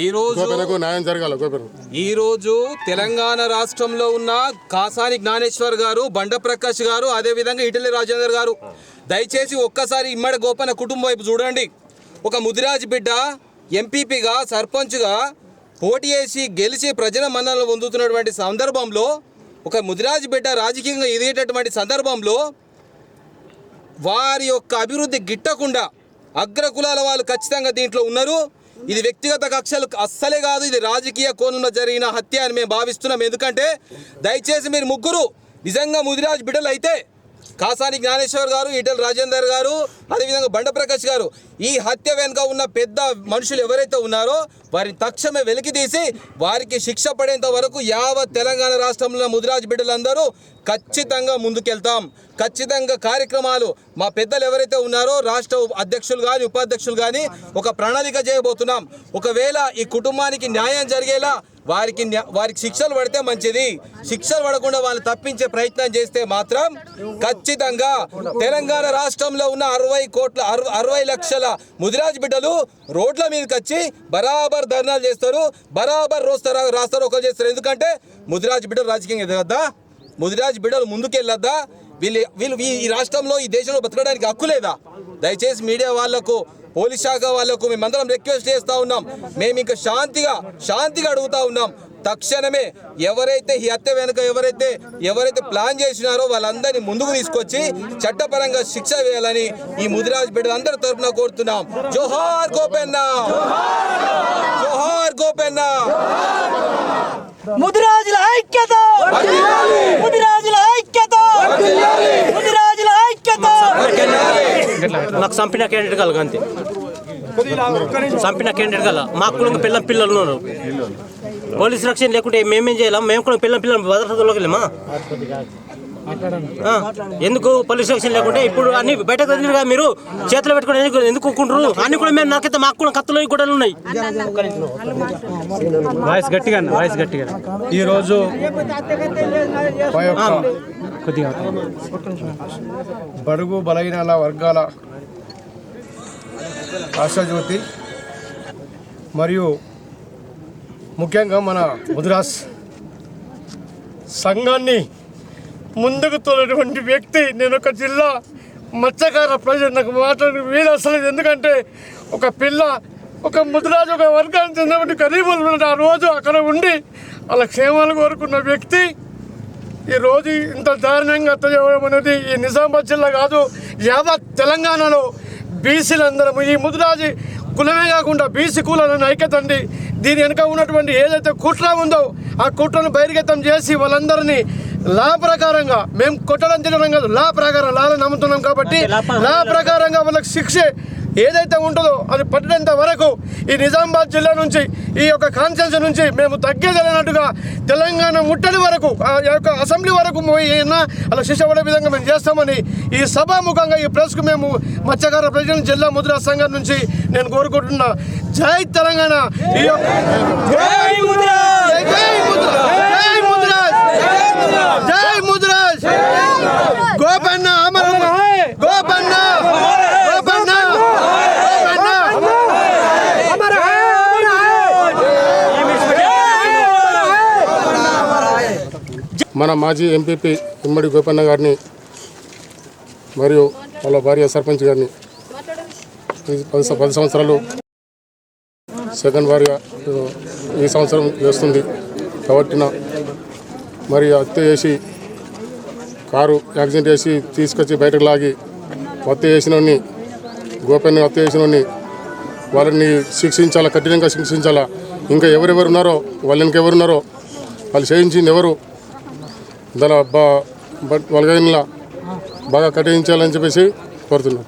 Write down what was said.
ఈరోజు తెలంగాణ రాష్ట్రంలో ఉన్న కాసాని జ్ఞానేశ్వర్ గారు, బండ ప్రకాష్ గారు, అదేవిధంగా ఈటెల రాజేందర్ గారు దయచేసి ఒక్కసారి ఇమ్మడి గోపన్న కుటుంబం వైపు చూడండి. ఒక ముదిరాజ్ బిడ్డ ఎంపీపీగా సర్పంచ్గా పోటీ చేసి గెలిచి ప్రజల మన్ననలు పొందుతున్నటువంటి సందర్భంలో, ఒక ముదిరాజ్ బిడ్డ రాజకీయంగా ఎదిగేటటువంటి సందర్భంలో వారి యొక్క అభివృద్ధి గిట్టకుండా అగ్రకులాల వాళ్ళు ఖచ్చితంగా దీంట్లో ఉన్నారు. ఇది వ్యక్తిగత కక్షలు అస్సలే కాదు, ఇది రాజకీయ కోణంలో జరిగిన హత్య అని మేము భావిస్తున్నాం. ఎందుకంటే దయచేసి మీరు ముగ్గురు నిజంగా ముదిరాజ్ బిడ్డలు అయితే, కాసాని జ్ఞానేశ్వర్ గారు, ఈటెల రాజేందర్ గారు, అదేవిధంగా బండ ప్రకాష్ గారు, ఈ హత్య వెనుక ఉన్న పెద్ద మనుషులు ఎవరైతే ఉన్నారో వారిని తక్షణమే వెలికి తీసి వారికి శిక్ష పడేంత వరకు యావత్ తెలంగాణ రాష్ట్రంలో ముదిరాజ్ బిడ్డలందరూ ఖచ్చితంగా ముందుకెళ్తాం. ఖచ్చితంగా కార్యక్రమాలు మా పెద్దలు ఎవరైతే ఉన్నారో రాష్ట్ర అధ్యక్షులు కానీ ఉపాధ్యక్షులు కానీ ఒక ప్రణాళిక చేయబోతున్నాం. ఒకవేళ ఈ కుటుంబానికి న్యాయం జరిగేలా వారికి శిక్షలు పడితే మంచిది. శిక్షలు పడకుండా వాళ్ళు తప్పించే ప్రయత్నం చేస్తే మాత్రం ఖచ్చితంగా తెలంగాణ రాష్ట్రంలో ఉన్న 60 లక్షల ముదిరాజ్ బిడ్డలు రోడ్ల మీదకి వచ్చి బరాబర్ ధర్నాలు చేస్తారు, బరాబర్ రాస్తారోకలు చేస్తారు. ఎందుకంటే ముదిరాజ్ బిడ్డలు రాజకీయంగా ఎదగద్దా, ముదిరాజ్ బిడ్డలు ముందుకెళ్ళొద్దా, వీళ్ళు ఈ రాష్ట్రంలో ఈ దేశంలో బతకడానికి హక్కు లేదా? దయచేసి మీడియా వాళ్లకు, పోలీస్ శాఖ వాళ్లకు మేమందరం రిక్వెస్ట్ చేస్తూ ఉన్నాం. మేము ఇంకా శాంతిగా అడుగుతా ఉన్నాం. తక్షణమే ఎవరైతే ఈ హత్య వెనుక ఎవరైతే ప్లాన్ చేసినారో వాళ్ళందరినీ ముందుకు తీసుకొచ్చి చట్టపరంగా శిక్ష వేయాలని ఈ ముదిరాజ్ బిడ్డలందరి తరఫున కోరుతున్నాం. జోహార్ గోపెన్న, జోహార్ గోపెన్న. ముదిరాజుల ఐక్యత, ముదిరాజుల ఐక్యత, ముదిరాజుల ఐక్యత. మాకు చంపిన క్యాండిడేట్ కల అంతే, చంపిన క్యాండిడేట్ కల మాకు కూడా పిల్లలు ఉన్నారు. పోలీస్ రక్షణ లేకుంటే మేమేం చేయలేం. మేము కూడా పిల్లలు భద్రతలోకి వెళ్ళామా? ఎందుకు పోలీస్ రక్షణ లేకుంటే ఇప్పుడు అన్ని బయటకు వదిలిగా మీరు చేతులు పెట్టుకుని ఎందుకు కూకుంటారు? అన్ని కూడా మేము నాకైతే మాకు కూడా కత్తులు కూడా ఉన్నాయి. వాయిస్ గట్టిగా ఈరోజు బడుగు బలహీన వర్గాల ఆశాజ్యోతి మరియు ముఖ్యంగా మన ముదిరాజ్ సంఘాన్ని ముందుకు తోలేటువంటి వ్యక్తి నేను. ఒక జిల్లా మత్స్యకార ప్రజలు నాకు మాట్లాడి వీలు అసలు. ఎందుకంటే ఒక ముదిరాజు ఒక వర్గానికి చెందినటువంటి గరీబులు ఆ రోజు అక్కడ ఉండి వాళ్ళ క్షేమాలు కోరుకున్న వ్యక్తి ఈరోజు ఇంత దారుణంగా హత్య చేయడం అనేది ఈ నిజామాబాద్ జిల్లా కాదు, యావత్ తెలంగాణలో బీసీలందరం ఈ ముదిరాజు కులమే కాకుండా బీసీ కులాలను ఐక్యత అండి. దీని వెనుక ఉన్నటువంటి ఏదైతే కుట్ర ఉందో ఆ కుట్రను బహిర్గతం చేసి వాళ్ళందరినీ లా ప్రకారంగా, మేము కొట్టడం తినడం కాదు, లా ప్రకారం లాలో నమ్ముతున్నాం కాబట్టి లా ప్రకారంగా వాళ్ళకి శిక్ష ఏదైతే ఉంటుందో అది పట్టేంత వరకు ఈ నిజామాబాద్ జిల్లా నుంచి, ఈ యొక్క కాన్స్టిట్యూన్సీ నుంచి మేము తగ్గేదన్నట్టుగా తెలంగాణ ముట్టడి వరకు, ఆ యొక్క అసెంబ్లీ వరకు అలా శిక్ష పడే విధంగా మేము చేస్తామని ఈ సభాముఖంగా ఈ ప్రెస్కు మేము మత్స్యకార ప్రజల జిల్లా ముదిరాజ్ సంఘం నుంచి నేను కోరుకుంటున్నా. జై తెలంగాణ, ఈ యొక్క జై ముదిరాజ్, జై ముదిరాజ్, గోపన్న అమర, గోపన్న గోపన్న. మన మాజీ ఎంపీపీ ఇమ్మడి గోపన్న గారిని మరియు వాళ్ళ భార్య సర్పంచ్ గారిని 10 సంవత్సరాలు సెకండ్ భార్య ఈ సంవత్సరం వేస్తుంది కాబట్టి మరి హత్య చేసి కారు యాక్సిడెంట్ చేసి తీసుకొచ్చి బయటకు లాగి హత్య చేసినోడిని, గోపన్న హత్య చేసినోడిని వాళ్ళని శిక్షించాలా, కఠినంగా శిక్షించాలా. ఇంకా ఎవరెవరు ఉన్నారో వాళ్ళు ఇంకెవరున్నారో వాళ్ళు చేయించింది ఎవరు, దాని వాళ్ళ బాగా కఠించాలని చెప్పేసి కోరుతున్నాం.